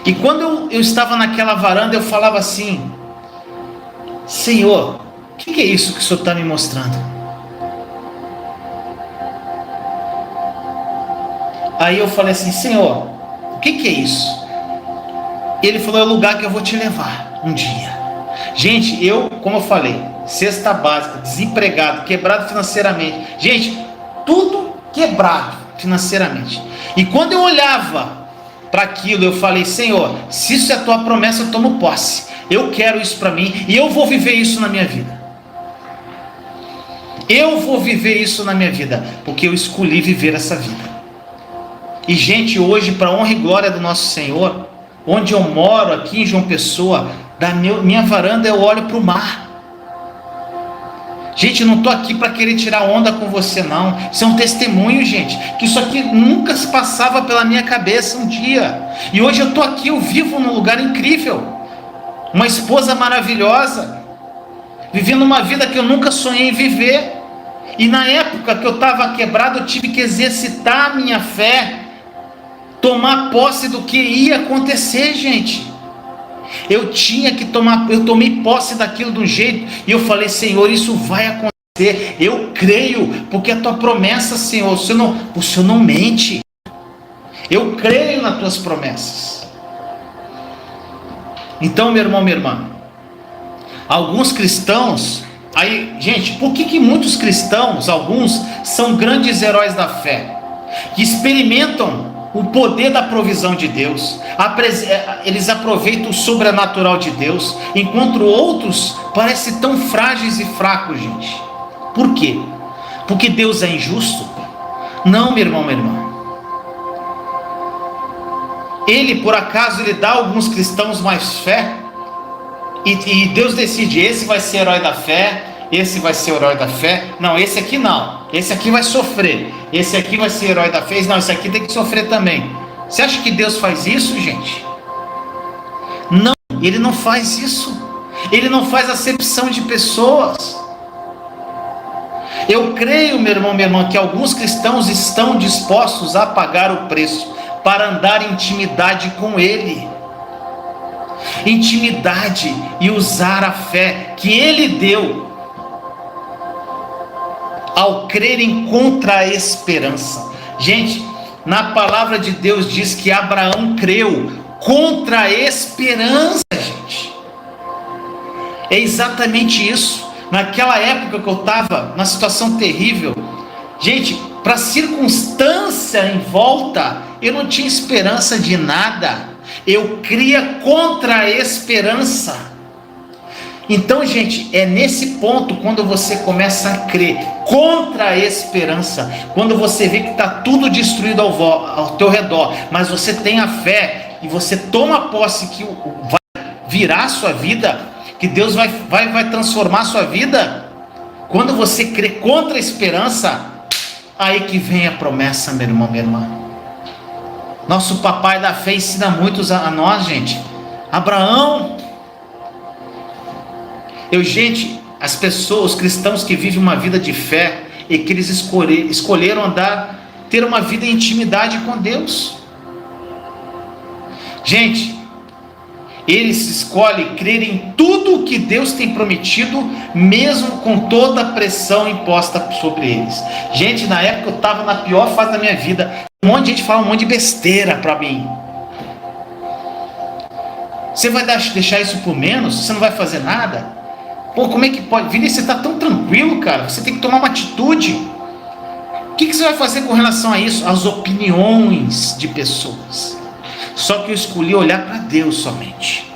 E quando eu estava naquela varanda, eu falava assim: Senhor, o que é isso que o Senhor está me mostrando? Aí eu falei assim: Senhor, o que é isso? Ele falou: é o lugar que eu vou te levar um dia. Gente, como eu falei, cesta básica, desempregado, quebrado financeiramente. Gente, tudo quebrado financeiramente. E quando eu olhava para aquilo, eu falei: Senhor, se isso é a tua promessa, eu tomo posse. Eu quero isso para mim e eu vou viver isso na minha vida. Eu vou viver isso na minha vida, porque eu escolhi viver essa vida. E, gente, hoje, para honra e glória do nosso Senhor, onde eu moro, aqui em João Pessoa, da minha varanda eu olho para o mar. Gente, eu não estou aqui para querer tirar onda com você, não. Isso é um testemunho, gente, que isso aqui nunca se passava pela minha cabeça um dia. E hoje eu estou aqui, eu vivo num lugar incrível. Uma esposa maravilhosa, vivendo uma vida que eu nunca sonhei em viver. E na época que eu estava quebrado, eu tive que exercitar a minha fé, tomar posse do que ia acontecer, gente. Eu tomei posse daquilo de um jeito, e eu falei: Senhor, isso vai acontecer, eu creio, porque a tua promessa, Senhor, o Senhor não mente, eu creio nas tuas promessas. Então, meu irmão, minha irmã, alguns cristãos, aí, gente, por que muitos cristãos, alguns, são grandes heróis da fé, que experimentam o poder da provisão de Deus, eles aproveitam o sobrenatural de Deus, enquanto outros parecem tão frágeis e fracos, gente? Por quê? Porque Deus é injusto? Não, meu irmão, minha irmã. Ele, por acaso, ele dá a alguns cristãos mais fé, e Deus decide: esse vai ser herói da fé, esse vai ser o herói da fé, não, esse aqui não, esse aqui vai sofrer, esse aqui vai ser herói da fé, não, esse aqui tem que sofrer também. Você acha que Deus faz isso, gente? Não, Ele não faz isso. Ele não faz acepção de pessoas. Eu creio, meu irmão, minha irmã, que alguns cristãos estão dispostos a pagar o preço para andar em intimidade com Ele, intimidade, e usar a fé que Ele deu, ao crerem contra a esperança. Gente, na palavra de Deus diz que Abraão creu contra a esperança, gente. É exatamente isso. Naquela época que eu estava na situação terrível, gente, para a circunstância em volta, eu não tinha esperança de nada. Eu cria contra a esperança. Então, gente, é nesse ponto, quando você começa a crer contra a esperança, quando você vê que está tudo destruído ao teu redor, mas você tem a fé e você toma posse que vai virar a sua vida, que Deus vai transformar a sua vida. Quando você crê contra a esperança, aí que vem a promessa, meu irmão, minha irmã. Nosso papai da fé ensina muitos a nós, gente. Abraão. Gente, as pessoas, os cristãos que vivem uma vida de fé, e que eles escolheram ter uma vida em intimidade com Deus. Gente, eles escolhem crer em tudo o que Deus tem prometido, mesmo com toda a pressão imposta sobre eles. Gente, na época eu estava na pior fase da minha vida, um monte de gente fala um monte de besteira para mim. Você vai deixar isso por menos? Você não vai fazer nada? Pô, como é que pode? Vinícius, você está tão tranquilo, cara. Você tem que tomar uma atitude. O que você vai fazer com relação a isso? As opiniões de pessoas. Só que eu escolhi olhar para Deus somente.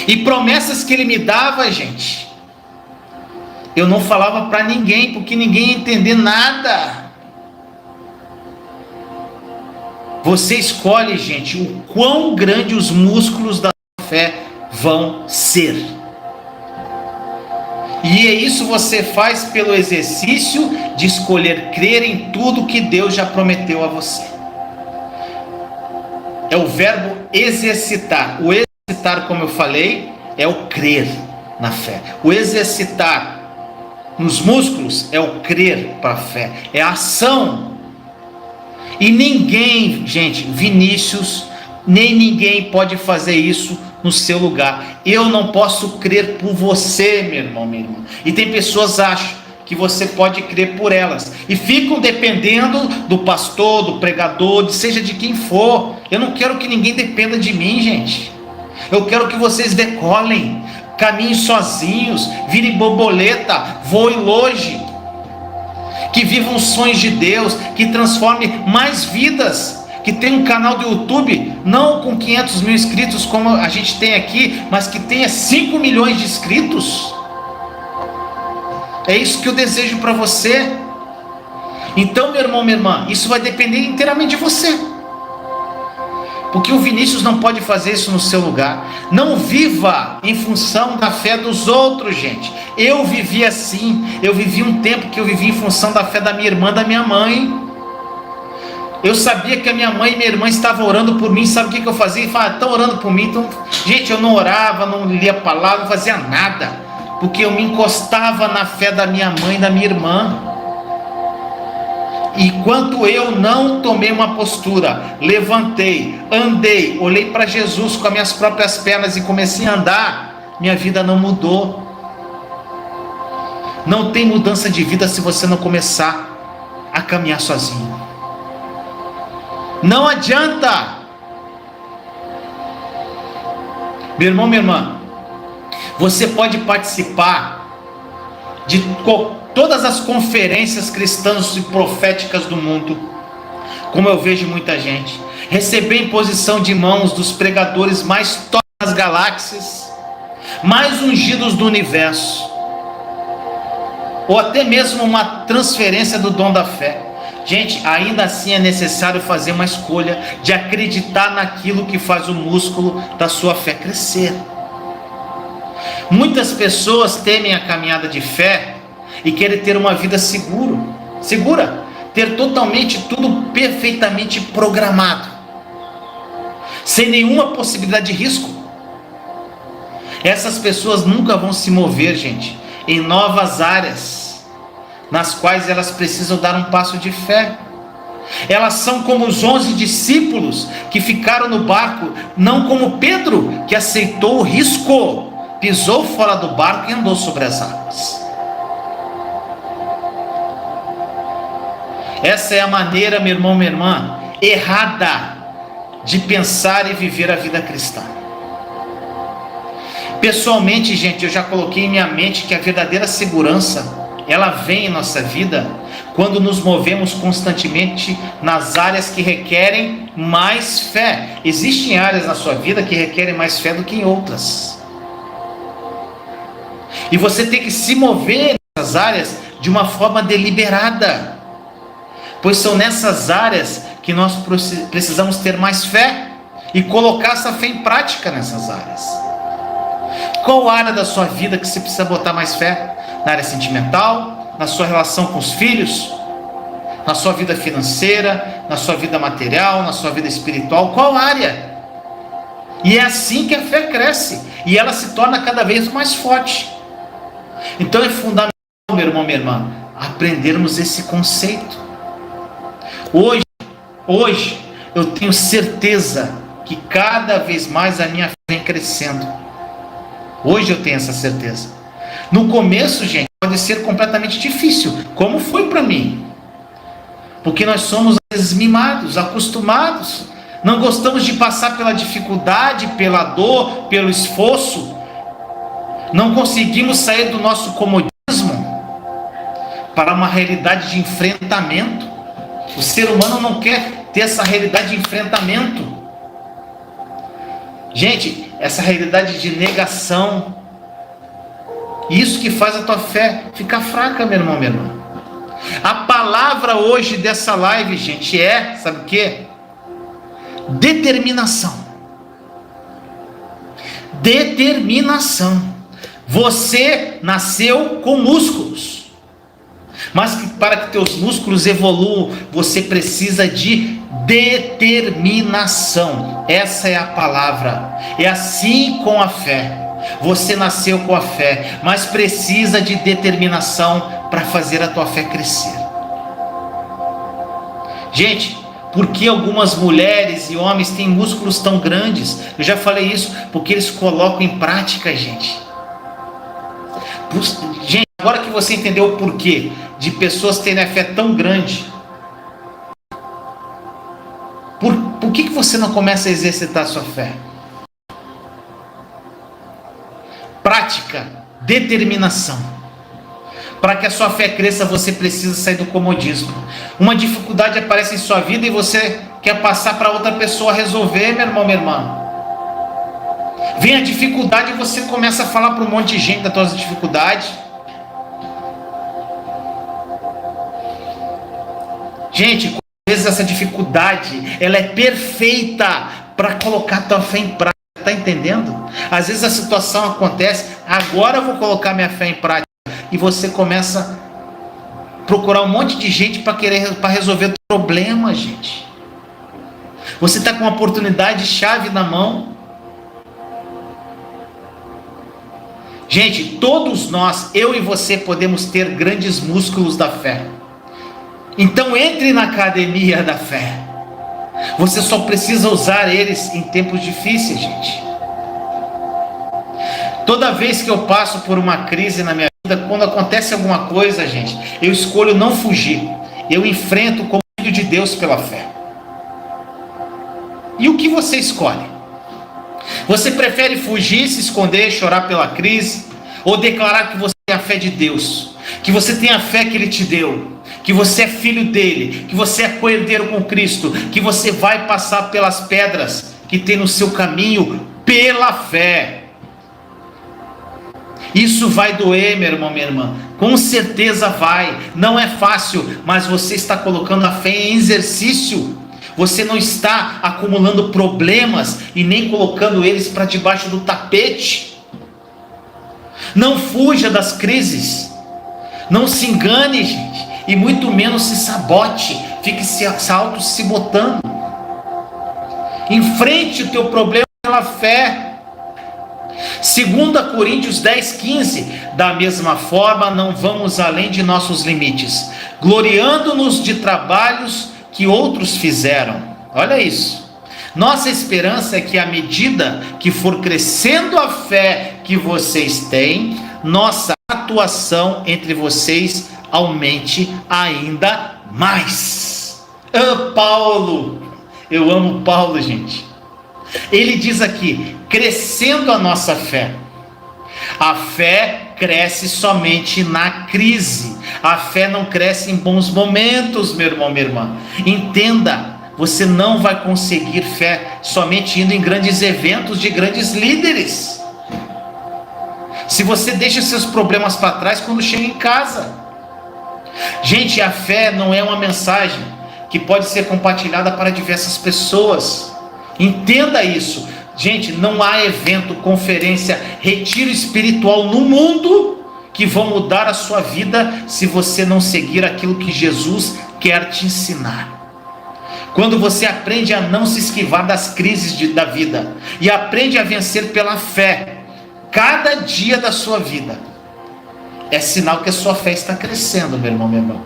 E promessas que Ele me dava, gente, eu não falava para ninguém, porque ninguém ia entender nada. Você escolhe, gente, o quão grande os músculos da fé vão ser. E é isso você faz pelo exercício de escolher crer em tudo que Deus já prometeu a você. É o verbo exercitar. O exercitar, como eu falei, é o crer na fé. O exercitar nos músculos é o crer para a fé. É a ação. E ninguém, gente, Vinícius, nem ninguém pode fazer isso no seu lugar. Eu não posso crer por você, meu irmão, minha irmã. E tem pessoas que acham que você pode crer por elas, e ficam dependendo do pastor, do pregador, seja de quem for. Eu não quero que ninguém dependa de mim, gente. Eu quero que vocês decolem, caminhem sozinhos, virem borboleta, voem longe, que vivam os sonhos de Deus, que transforme mais vidas, que tenha um canal do YouTube, não com 500 mil inscritos como a gente tem aqui, mas que tenha 5 milhões de inscritos. É isso que eu desejo para você. Então, meu irmão, minha irmã, isso vai depender inteiramente de você, porque o Vinícius não pode fazer isso no seu lugar. Não viva em função da fé dos outros, gente. Eu vivi assim. Eu vivi um tempo que eu vivi em função da fé da minha irmã, da minha mãe. Eu sabia que a minha mãe e minha irmã estavam orando por mim. Sabe o que eu fazia? Estão orando por mim. Então, gente, eu não orava, não lia a palavra, não fazia nada. porque eu me encostava na fé da minha mãe e da minha irmã. Enquanto eu não tomei uma postura, levantei, andei, olhei para Jesus com as minhas próprias pernas e comecei a andar, minha vida não mudou. Não tem mudança de vida se você não começar a caminhar sozinho. Não adianta. Meu irmão, minha irmã, você pode participar de todas as conferências cristãs e proféticas do mundo, como eu vejo muita gente, receber imposição de mãos dos pregadores mais top das galáxias, mais ungidos do universo, ou até mesmo uma transferência do dom da fé. Gente, ainda assim é necessário fazer uma escolha de acreditar naquilo que faz o músculo da sua fé crescer. Muitas pessoas temem a caminhada de fé e querem ter uma vida segura, ter totalmente tudo perfeitamente programado, sem nenhuma possibilidade de risco. Essas pessoas nunca vão se mover, gente, em novas áreas nas quais elas precisam dar um passo de fé. Elas são como os 11 discípulos que ficaram no barco, não como Pedro, que aceitou o risco, pisou fora do barco e andou sobre as águas. Essa é a maneira, meu irmão, minha irmã, errada de pensar e viver a vida cristã. Pessoalmente, gente, eu já coloquei em minha mente que a verdadeira segurança, ela vem em nossa vida quando nos movemos constantemente nas áreas que requerem mais fé. Existem áreas na sua vida que requerem mais fé do que em outras. E você tem que se mover nessas áreas de uma forma deliberada, pois são nessas áreas que nós precisamos ter mais fé e colocar essa fé em prática nessas áreas. Qual área da sua vida que você precisa botar mais fé? Na área sentimental, na sua relação com os filhos, na sua vida financeira, na sua vida material, na sua vida espiritual? Qual área? E é assim que a fé cresce e ela se torna cada vez mais forte. Então é fundamental, meu irmão, minha irmã, aprendermos esse conceito. Hoje eu tenho certeza que cada vez mais a minha fé vem crescendo. Hoje eu tenho essa certeza. No começo, gente, pode ser completamente difícil, como foi para mim, porque nós somos às vezes mimados, acostumados, não gostamos de passar pela dificuldade, pela dor, pelo esforço, não conseguimos sair do nosso comodismo para uma realidade de enfrentamento. O ser humano não quer ter essa realidade de enfrentamento. Gente, essa realidade de negação, isso que faz a tua fé ficar fraca, meu irmão, minha irmã. A palavra hoje dessa live, gente, é, sabe o que? Determinação. Determinação. Você nasceu com músculos, mas para que teus músculos evoluam, você precisa de determinação. Essa é a palavra. É assim com a fé. Você nasceu com a fé, mas precisa de determinação para fazer a tua fé crescer. Gente, por que algumas mulheres e homens têm músculos tão grandes? Eu já falei isso, porque eles colocam em prática, gente. Gente, agora que você entendeu o porquê de pessoas terem a fé tão grande, por que você não começa a exercitar a sua fé? Prática, determinação. Para que a sua fé cresça, você precisa sair do comodismo. Uma dificuldade aparece em sua vida e você quer passar para outra pessoa resolver, meu irmão, minha irmã. Vem a dificuldade e você começa a falar para um monte de gente da tua dificuldade. Gente, às vezes essa dificuldade, ela é perfeita para colocar a tua fé em prática. Está entendendo? Às vezes a situação acontece, agora eu vou colocar minha fé em prática. E você começa a procurar um monte de gente para resolver o problema, gente. Você está com uma oportunidade chave na mão. Gente, todos nós, eu e você, podemos ter grandes músculos da fé. Então entre na academia da fé. Você só precisa usar eles em tempos difíceis, gente. Toda vez que eu passo por uma crise na minha vida, quando acontece alguma coisa, gente, eu escolho não fugir. Eu enfrento como filho de Deus pela fé. E o que você escolhe? Você prefere fugir, se esconder, chorar pela crise? Ou declarar que você tem a fé de Deus? Que você tem a fé que Ele te deu? Que você é filho dele? Que você é coerdeiro com Cristo? Que você vai passar pelas pedras que tem no seu caminho pela fé? Isso vai doer, meu irmão, minha irmã. Com certeza vai. Não é fácil, mas você está colocando a fé em exercício. Você não está acumulando problemas e nem colocando eles para debaixo do tapete. Não fuja das crises. Não se engane, gente. E muito menos se sabote. Fique se auto-sabotando. Enfrente o teu problema pela fé. 2 Coríntios 10:15, da mesma forma não vamos além de nossos limites, gloriando-nos de trabalhos que outros fizeram. Olha isso. Nossa esperança é que à medida que for crescendo a fé que vocês têm, nossa atuação entre vocês aumente ainda mais. Paulo, eu amo Paulo, gente. Ele diz aqui, crescendo a nossa fé. A fé cresce somente na crise. A fé não cresce em bons momentos, meu irmão, minha irmã. Entenda, você não vai conseguir fé somente indo em grandes eventos de grandes líderes. Se você deixa seus problemas para trás quando chega em casa. Gente, a fé não é uma mensagem que pode ser compartilhada para diversas pessoas. Entenda isso. Gente, não há evento, conferência, retiro espiritual no mundo que vão mudar a sua vida se você não seguir aquilo que Jesus quer te ensinar. Quando você aprende a não se esquivar das crises da vida e aprende a vencer pela fé, cada dia da sua vida, é sinal que a sua fé está crescendo, meu irmão, minha irmã.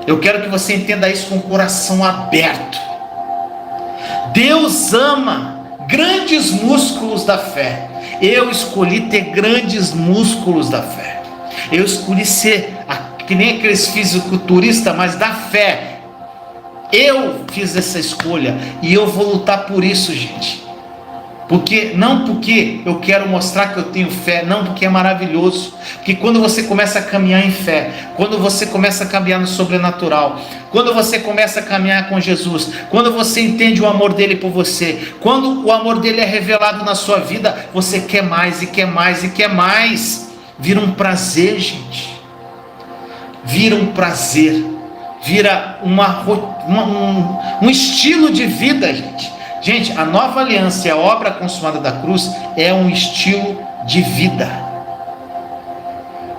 Eu quero que você entenda isso com o coração aberto. Deus ama grandes músculos da fé. Eu escolhi ter grandes músculos da fé. Eu escolhi ser que nem aqueles fisiculturistas, mas da fé. Eu fiz essa escolha e eu vou lutar por isso, gente. Não porque eu quero mostrar que eu tenho fé, não, porque é maravilhoso. Porque quando você começa a caminhar em fé, quando você começa a caminhar no sobrenatural, quando você começa a caminhar com Jesus, quando você entende o amor dele por você, quando o amor dele é revelado na sua vida, você quer mais e quer mais e quer mais. Vira um prazer, gente. Vira um prazer. Vira um estilo de vida, gente. Gente, a nova aliança e a obra consumada da cruz é um estilo de vida.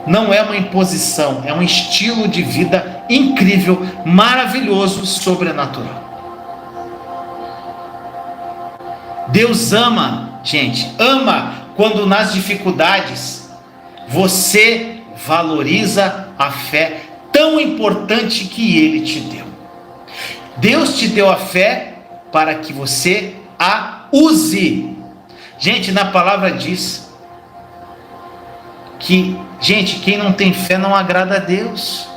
Não é uma imposição, é um estilo de vida incrível, maravilhoso, sobrenatural. Deus ama, gente, ama quando nas dificuldades você valoriza a fé tão importante que Ele te deu. Deus te deu a fé para que você a use. Gente, na palavra diz que, gente, quem não tem fé não agrada a Deus.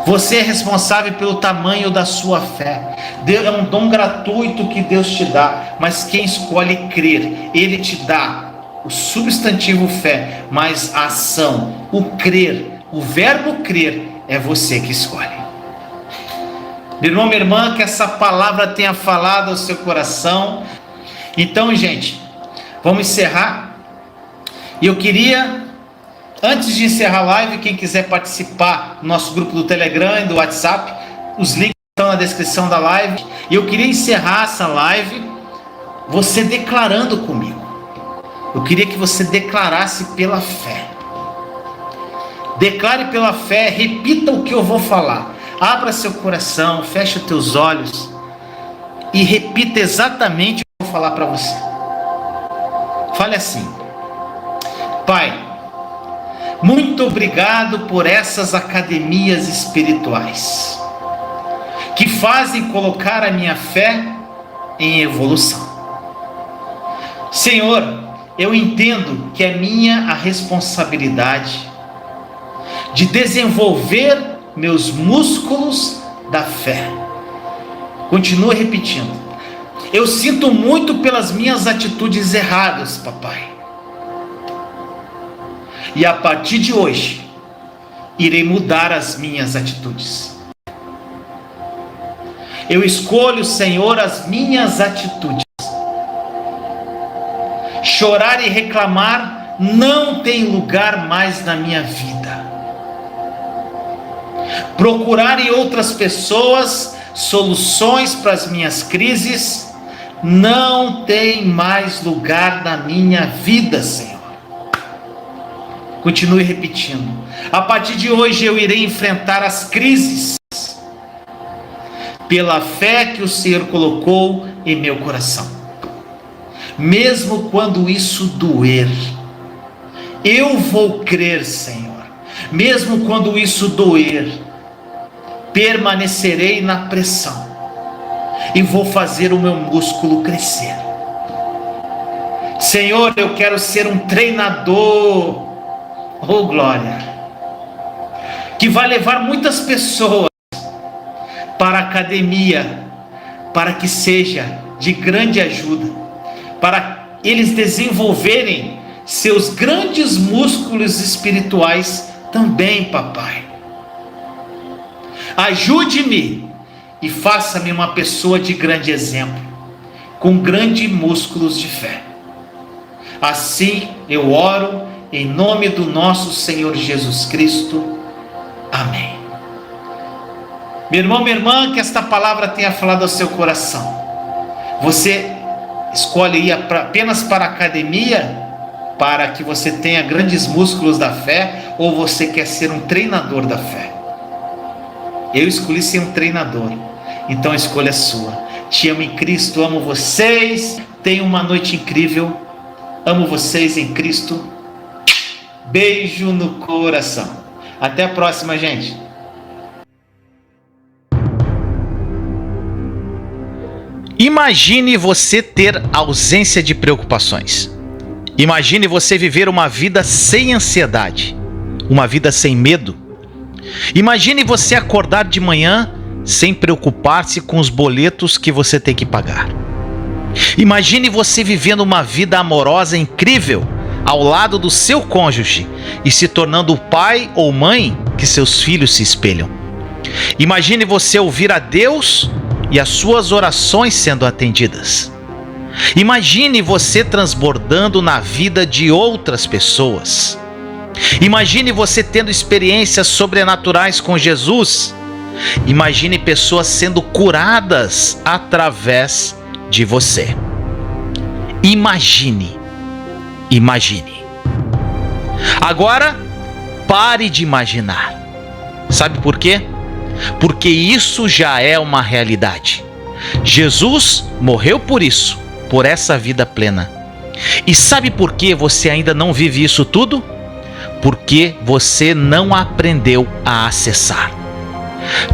Você é responsável pelo tamanho da sua fé. Deus é um dom gratuito que Deus te dá, mas quem escolhe crer, Ele te dá o substantivo fé, mas a ação, o crer, o verbo crer, é você que escolhe. Meu irmão, minha irmã, que essa palavra tenha falado ao seu coração. Então, gente, vamos encerrar. E eu queria, antes de encerrar a live, quem quiser participar do nosso grupo do Telegram e do WhatsApp, os links estão na descrição da live. E eu queria encerrar essa live você declarando comigo. Eu queria que você declarasse pela fé. Declare pela fé, repita o que eu vou falar. Abra seu coração, feche os teus olhos e repita exatamente o que eu vou falar para você. Fale assim: Pai, muito obrigado por essas academias espirituais que fazem colocar a minha fé em evolução. Senhor, eu entendo que é minha a responsabilidade de desenvolver meus músculos da fé. Continua repetindo: eu sinto muito pelas minhas atitudes erradas, papai. E a partir de hoje, irei mudar as minhas atitudes. Eu escolho, Senhor, as minhas atitudes. Chorar e reclamar não tem lugar mais na minha vida. Procurar em outras pessoas soluções para as minhas crises não tem mais lugar na minha vida, Senhor. Continue repetindo: a partir de hoje eu irei enfrentar as crises pela fé que o Senhor colocou em meu coração. Mesmo quando isso doer, eu vou crer, Senhor. Mesmo quando isso doer, permanecerei na pressão e vou fazer o meu músculo crescer. Senhor, eu quero ser um treinador, oh glória, que vai levar muitas pessoas para a academia, para que seja de grande ajuda, para eles desenvolverem seus grandes músculos espirituais também, papai. Ajude-me e faça-me uma pessoa de grande exemplo, com grandes músculos de fé. Assim eu oro em nome do nosso Senhor Jesus Cristo. Amém. Meu irmão, minha irmã, que esta palavra tenha falado ao seu coração. Você escolhe ir apenas para a academia para que você tenha grandes músculos da fé, ou você quer ser um treinador da fé? Eu escolhi ser um treinador, então a escolha é sua. Te amo em Cristo, amo vocês, tenham uma noite incrível, amo vocês em Cristo, beijo no coração. Até a próxima, gente. Imagine você ter ausência de preocupações. Imagine você viver uma vida sem ansiedade, uma vida sem medo. Imagine você acordar de manhã sem preocupar-se com os boletos que você tem que pagar. Imagine você vivendo uma vida amorosa incrível ao lado do seu cônjuge e se tornando o pai ou mãe que seus filhos se espelham. Imagine você ouvir a Deus e as suas orações sendo atendidas. Imagine você transbordando na vida de outras pessoas. Imagine você tendo experiências sobrenaturais com Jesus. Imagine pessoas sendo curadas através de você. Imagine. Agora, pare de imaginar. Sabe por quê? Porque isso já é uma realidade. Jesus morreu por isso, por essa vida plena. E sabe por que você ainda não vive isso tudo? Porque você não aprendeu a acessar.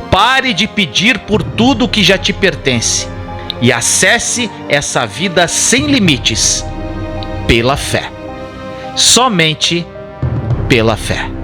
Pare de pedir por tudo que já te pertence e acesse essa vida sem limites pela fé. Somente pela fé.